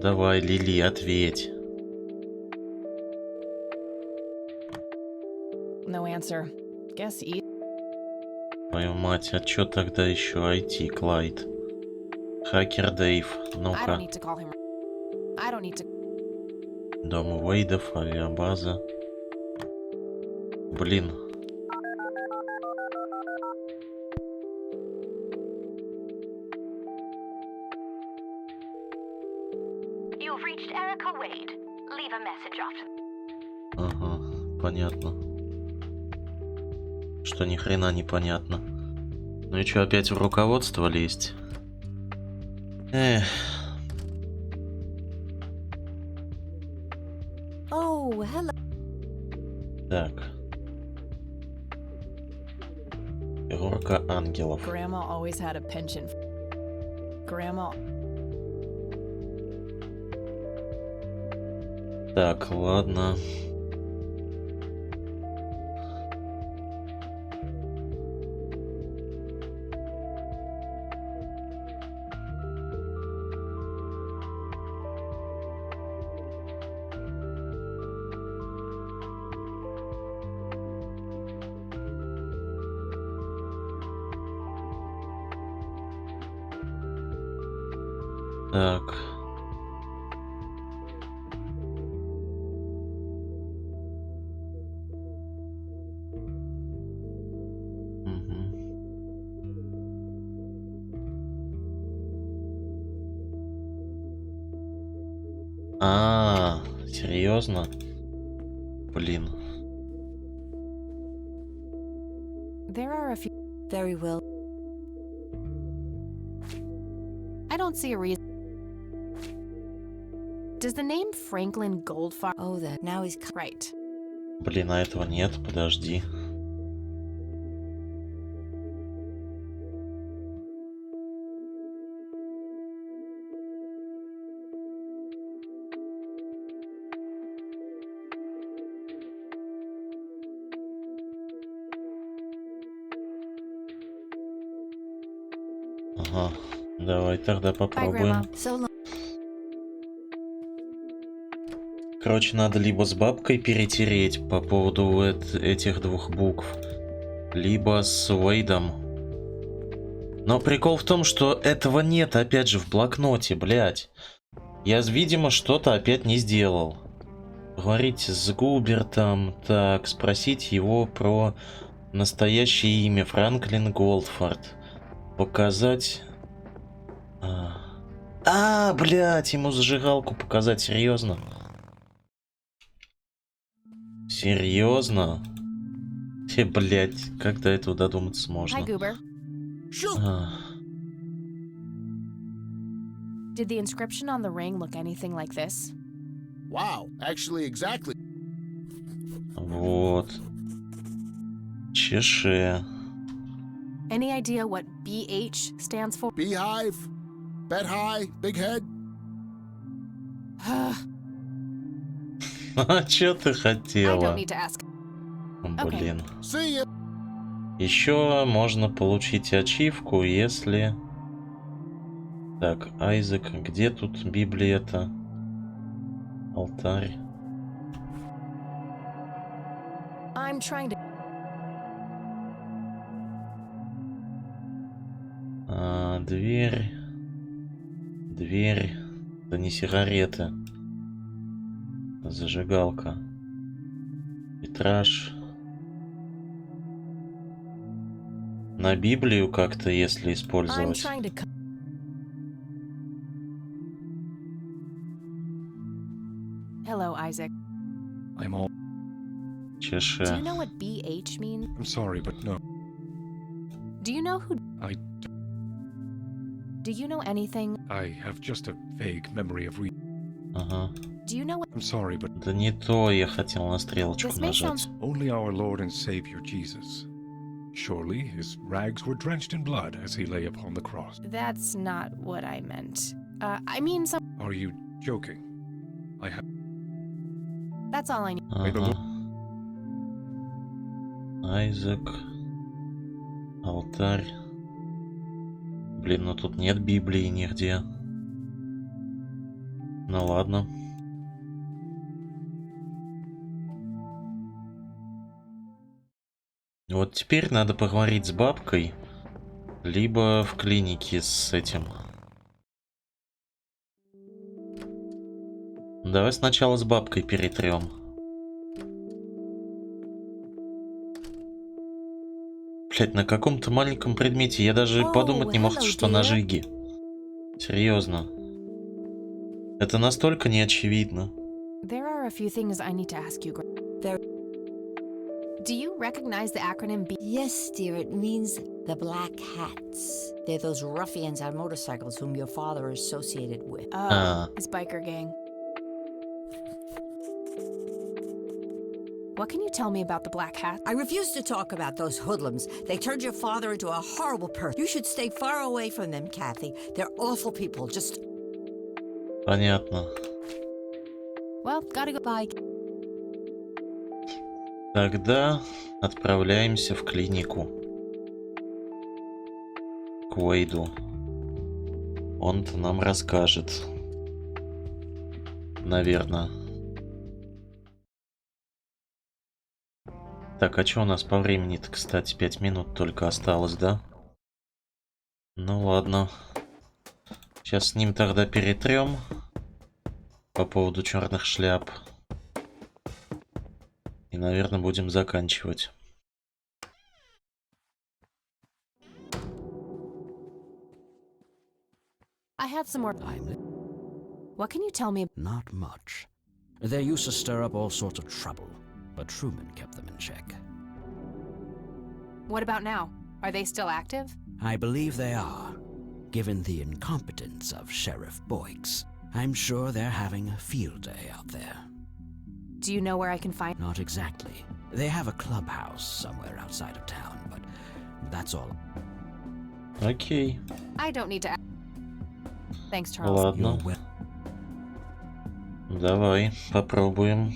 Давай, Лили, ответь. No answer. Guess E. Твою мать, а чё тогда еще IT, Клайд? Хакер Дэйв, I don't ну-ка. need to call him. I don't need to. Дом Уэйдов, авиабаза. Блин. You've reached Erica Wade. Leave a message after. Ага, понятно. Что ни хрена не понятно. Ну и что, опять в руководство лезть? Эх. Oh, hello. Так. Фигурка ангелов. Grandma always had a penchant. Grandma. Так, ладно. Так. Мгм. Серьезно? Блин. There are a few. Very well. I don't see a reason. Does the name Franklin Goldfarb? Oh, that. Now he's. Right. Блин, а этого нет, подожди. Ага, давай тогда попробуем. So long. Короче, надо либо с бабкой перетереть по поводу этих двух букв, либо с Уэйдом. Но прикол в том, что этого нет, опять же, в блокноте, блядь. Я, видимо, что-то опять не сделал. Говорить с Губертом, так, спросить его про настоящее имя Франклин Голдфорд. Показать... блядь, ему зажигалку показать, серьезно? Серьезно? Блядь, как до этого додуматься можно? Hi, Goober. Did the inscription on the ring look anything like this? Wow, actually, exactly. Вот. Чеше. Any idea what BH stands for? Beehive, bet high, big head. Чё ты I хотела? don't need to ask. Блин. See ya. Еще можно получить ачивку, если... Так, Айзек, где тут Библия-то? Алтарь. I'm trying to. Дверь. Дверь. Да не сигареты. Зажигалка. Витраж. На Библию как-то, если I'm использовать. trying to. Hello, Isaac. I'm all. Чеше. Do you know what BH means? I'm sorry, but no. Do you know who? I Do you know anything? have just a vague memory of Ага. Do you know what? I'm sorry, but Да не то я хотел на стрелочку This may нажать. only our Lord and Savior Jesus. Surely his rags were drenched in blood as he lay upon the cross. That's not what I meant. I mean some. Are you joking? I have. That's all I need. May the Ага. Lord- Айзек. Алтарь. Блин, ну тут нет Библии нигде. Ну ладно. Вот теперь надо поговорить с бабкой, либо в клинике с этим. Давай сначала с бабкой перетрем. Блять, на каком-то маленьком предмете я даже подумать не мог, hello, что dear. ножиги. Серьезно. Это настолько неочевидно. There are a few things I need to ask you. There. Do you recognize the acronym B? Yes, dear, it means the Black Hats. They're those ruffians on motorcycles whom your father is associated with. Oh, his biker gang. What can you tell me about the Black Hat? I refuse to talk about those hoodlums. They turned your father into a horrible person. You should stay far away from them, Kathy. They're awful people. Just. Понятно. Well, gotta go. Bye. Тогда отправляемся в клинику. К Уэйду. Он-то нам расскажет. Наверное. Так, а что у нас по времени-то, кстати, 5 минут только осталось, да? Ну ладно. Сейчас с ним тогда перетрем по поводу черных шляп. И, наверное, будем заканчивать. I had some more. What can you tell me? Not much. They used to stir up all sorts of trouble, but Truman kept them in check. What about now? Are they still active? I believe they are. Given the incompetence of Sheriff Boyks, I'm sure they're having a field day out there. Do you know where I can find? Not exactly. They have a clubhouse somewhere outside of town, but that's all. Окей. I don't need to. Thanks, Charles. Ладно. Давай, попробуем.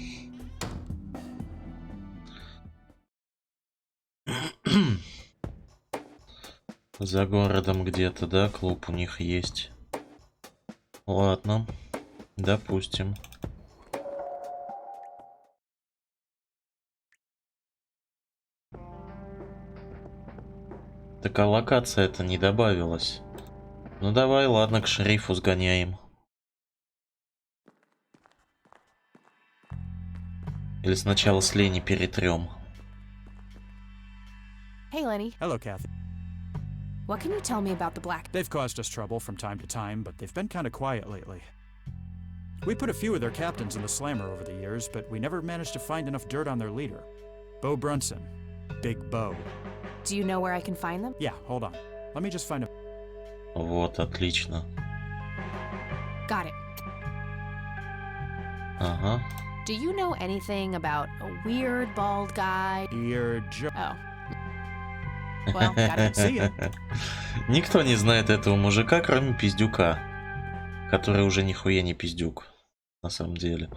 За городом где-то, да, клуб у них есть. Ладно, допустим. Так а локация-то не добавилась. Ну давай, ладно, к шерифу сгоняем. Или сначала с Лени перетрем. Hey, Lenny. Hello, Kathy. What can you tell me about the Black? They've caused us trouble from time to time, but they've been kind of quiet lately. We put a few of their captains in the slammer over the years, but we never managed to find enough dirt on their leader. Bo Brunson. Big Bo. Do you know where I can find them? Yeah, hold on. Let me just find a... Вот, отлично. Got it. Ага. Do you know anything about a weird bald guy? You're Oh. Well, gotta see ya. Никто не знает этого мужика, кроме пиздюка. Который уже нихуя не пиздюк. На самом деле.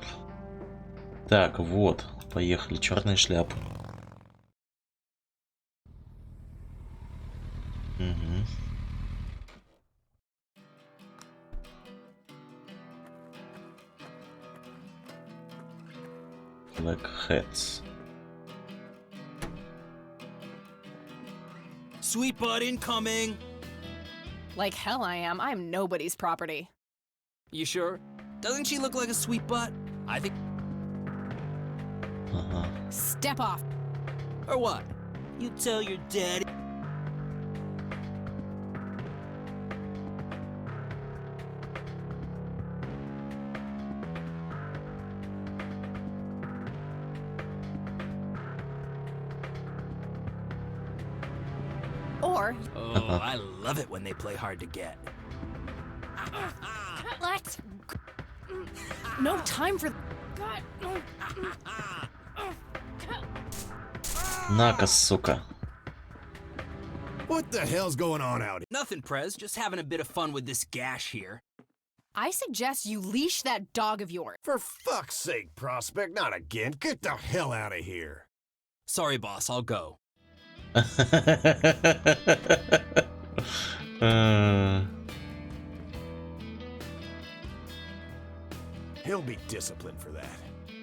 Так, вот. Поехали. Черные шляпы. Угу. Black hats. Sweet butt incoming! Like hell I am. I'm nobody's property. You sure? Doesn't she look like a sweet butt? I think... Ага. Step off. Or what? You tell your daddy... Or... Oh, I love it when they play hard to get. Let's... No time for... На-ка, сука. What the hell's going on out here? Nothing, Prez. Just having a bit of fun with this gash here. I suggest you leash that dog of yours. For fuck's sake, Prospect, not again. Get the hell out of here. Sorry, boss. I'll go. He'll be disciplined for that.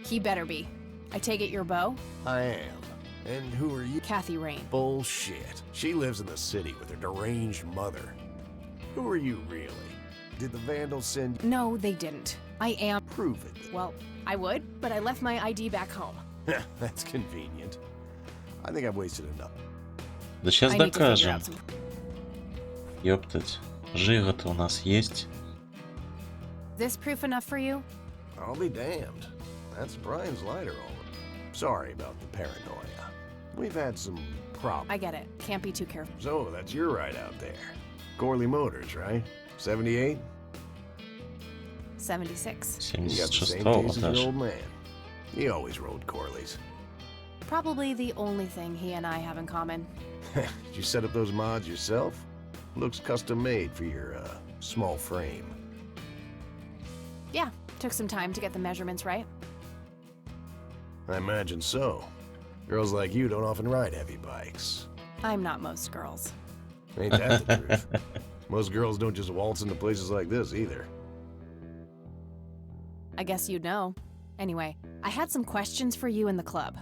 He better be. I take it you're Bo? I am. And who are you? Kathy Rain. Bullshit. She lives in the city with her deranged mother. Who are you, really? Did the Vandals send you? No, they didn't. I am... Prove it. Well, I would, but I left my ID back home. That's convenient. I think I've wasted enough. Да сейчас докажем. Ёптать. Жира-то у нас есть. This proof enough for you? I'll be damned. That's Brian's lighter over. Sorry about the paranoia. We've had some problems. I get it. Can't be too careful. So, that's your ride out there. Corley Motors, right? 78? 76. You got the same 76-го taste as your даже. old man. He always rode Corleys. Probably the only thing he and I have in common. Did you set up those mods yourself? Looks custom made for your, small frame. Yeah, took some time to get the measurements right. I imagine so. Girls like you don't often ride heavy bikes. I'm not most girls. Ain't that the truth? Most girls don't just waltz into places like this either. I guess you'd know. Anyway, I had some questions for you in the club.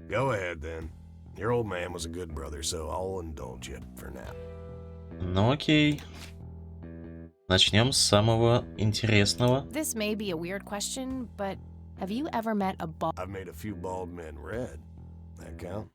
Go ahead, then. Your old man was a good brother, so I'll indulge you for now. Ну окей. Начнем с самого интересного. This may be a weird question, but have you ever met a bald... I've made a few bald men red. That count?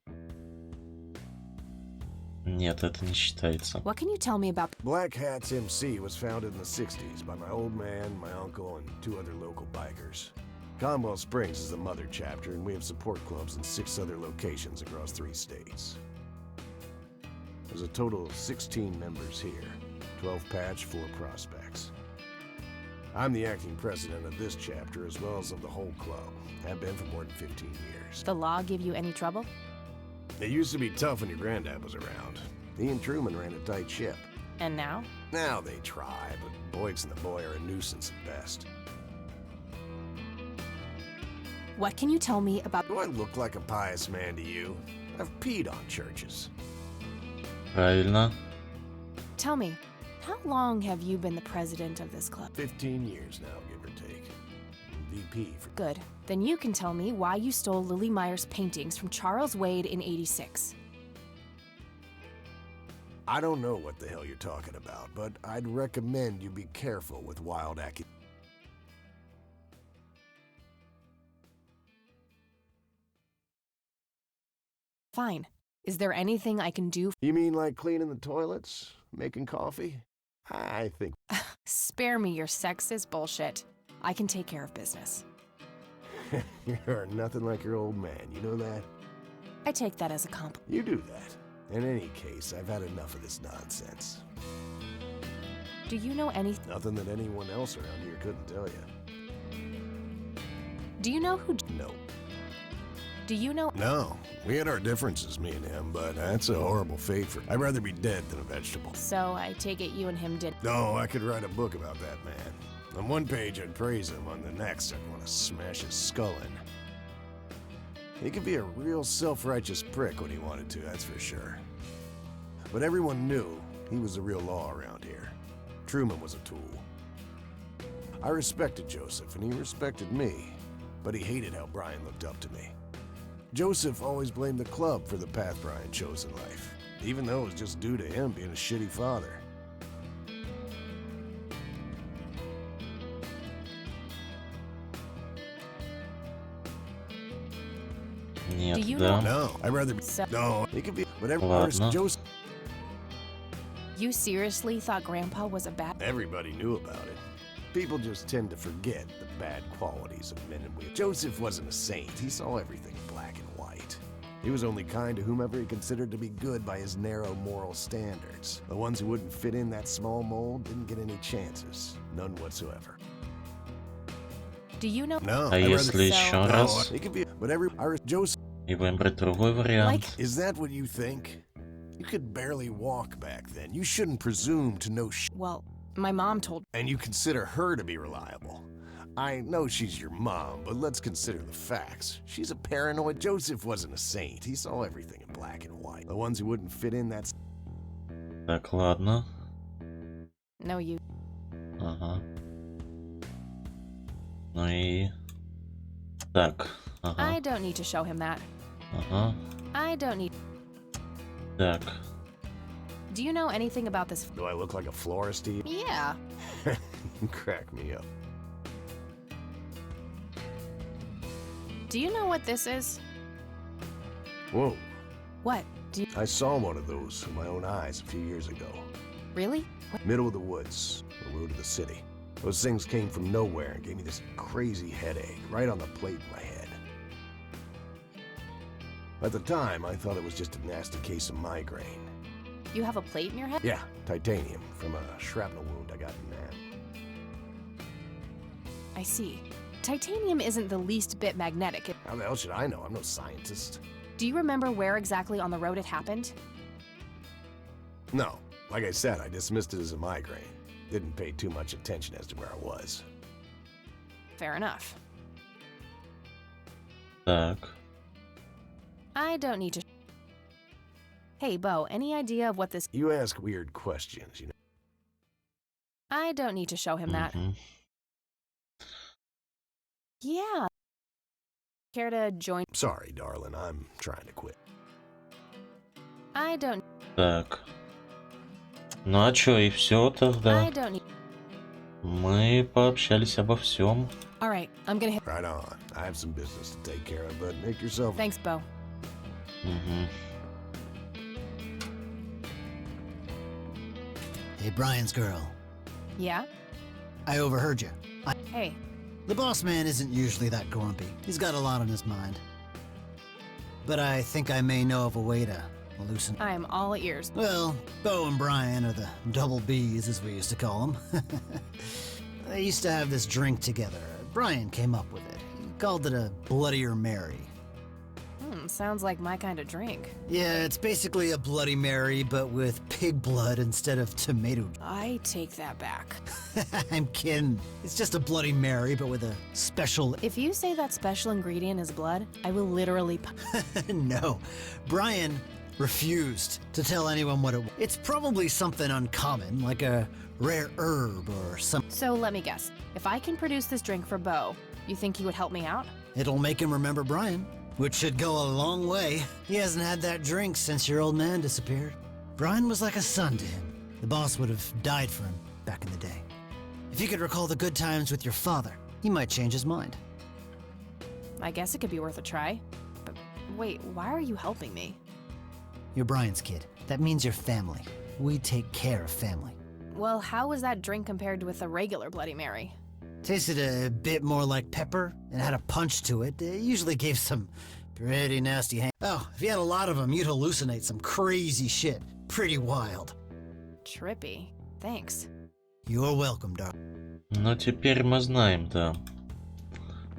Нет, это не считается. What can you tell me about... Black Hats MC was founded in the 60s by my old man, my uncle, and 2 other local bikers. Conwell Springs is the mother chapter, and we have support clubs in 6 other locations across 3 states. There's a total of 16 members here, 12 patch, 4 prospects. I'm the acting president of this chapter as well as of the whole club. Have been for more than 15 years. The law give you any trouble? It used to be tough when your granddad was around. He and Truman ran a tight ship. And now? Now they try, but Boyks and the boy are a nuisance at best. What can you tell me about... Do I look like a pious man to you? I've peed on churches. Правильно. Tell me, how long have you been the president of this club? 15 years now, give or take. VP for... Good. Then you can tell me why you stole Lily Meyer's paintings from Charles Wade in '86. I don't know what the hell you're talking about, but I'd recommend you be careful with wild accusations. Fine. Is there anything I can do? You mean like cleaning the toilets? Making coffee? I think... Spare me your sexist bullshit. I can take care of business. You're nothing like your old man, you know that? I take that as a compliment. You do that. In any case, I've had enough of this nonsense. Do you know anything? Nothing that anyone else around here couldn't tell you. Do you know who... No. Do you know... No. We had our differences, me and him, but that's a horrible fate for... I'd rather be dead than a vegetable. So I take it you and him did... No, I could write a book about that man. On one page, I'd praise him. On the next, I'd want to smash his skull in. He could be a real self-righteous prick when he wanted to, that's for sure. But everyone knew he was the real law around here. Truman was a tool. I respected Joseph, and he respected me, but he hated how Brian looked up to me. Joseph always blamed the club for the path Brian chose in life, even though it was just due to him being a shitty father. Нет, Do you да. No, I'd rather be... No, it could be... Whatever. Ладно. Joseph... You seriously thought Grandpa was a bad... Everybody knew about it. People just tend to forget the bad qualities of men and women. Joseph wasn't a saint. He saw everything in black and white. He was only kind to whomever he considered to be good by his narrow moral standards. The ones who wouldn't fit in that small mold didn't get any chances. None whatsoever. Do you know... No. А если еще раз? It could be... Whatever... Joseph... И выбрать другой вариант. Is that what you think? You could barely walk back then. You shouldn't presume to know Well, my mom told... And you consider her to be reliable. I know she's your mom, but let's consider the facts. She's a paranoid. Joseph wasn't a saint. He saw everything in black and white. The ones who wouldn't fit in, that's... Так, ладно. No, you... Ага. Ну и... Так. I Ага. don't need to show him that. Ага. I don't need... Так. Do you know anything about this... Do I look like a florist to you? Yeah. Crack me up. Do you know what this is? Whoa. What? Do you... I saw one of those with my own eyes a few years ago. Really? What? Middle of the woods, the road to the city. Those things came from nowhere and gave me this crazy headache right on the plate in my head. At the time, I thought it was just a nasty case of migraine. You have a plate in your head? Yeah, titanium from a shrapnel wound I got in Man. I see. Titanium isn't the least bit magnetic. How the hell should I know? I'm no scientist. Do you remember where exactly on the road it happened? No. Like I said, I dismissed it as a migraine. Didn't pay too much attention as to where I was. Fair enough. Так. I don't need to... Hey, Bo, any idea of what this... You ask weird questions, you know. I don't need to show him that. Мгм. Yeah. Care to join... Sorry, darling, I'm trying to quit. I don't... Так. Ну а чё, и все тогда. I don't need. Мы пообщались обо всем. All right, I'm gonna hit. Right on. I have some business to take care of, but make yourself... Thanks, Bo. Угу. Hey, Brian's girl. Yeah? I overheard you. Hey. The boss man isn't usually that grumpy. He's got a lot on his mind. But I think I may know of a way to loosen... I'm all ears. Well, Bo and Brian are the double Bs, as we used to call them. They used to have this drink together. Brian came up with it. He called it a Bloodier Mary. Sounds like my kind of drink. Yeah, it's basically a Bloody Mary, but with pig blood instead of tomato. I take that back. I'm kidding. It's just a Bloody Mary, but with a special... If you say that special ingredient is blood, I will literally... No. Brian refused to tell anyone what it was. It's probably something uncommon, like a rare herb or something. So let me guess. If I can produce this drink for Bo, you think he would help me out? It'll make him remember Brian. Which should go a long way. He hasn't had that drink since your old man disappeared. Brian was like a son to him. The boss would have died for him back in the day. If you could recall the good times with your father, he might change his mind. I guess it could be worth a try. But wait, why are you helping me? You're Brian's kid. That means you're family. We take care of family. Well, how was that drink compared with a regular Bloody Mary? Tasted a bit more like pepper and had a punch to it. It usually gave some pretty nasty hang. Oh, if you had a lot of them, you'd hallucinate some crazy shit. Pretty wild. Trippy. Thanks. You're welcome, darling. Ну теперь мы знаем, да.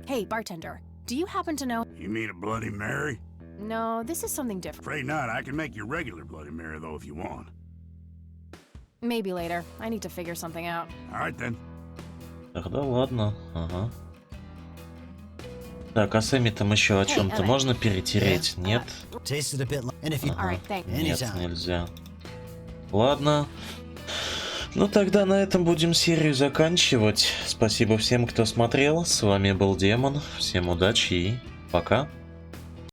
Hey, bartender. Do you happen to know... You mean a Bloody Mary? No, this is something different. Afraid not. I can make you regular Bloody Mary, though, if you want. Maybe later. I need to figure something out. All right, then. Тогда ладно, ага. Так, а с Эми-то еще о чем-то можно перетереть? Нет? Ага. Нет, нельзя. Ладно. Ну тогда на этом будем серию заканчивать. Спасибо всем, кто смотрел. С вами был Демон. Всем удачи и пока.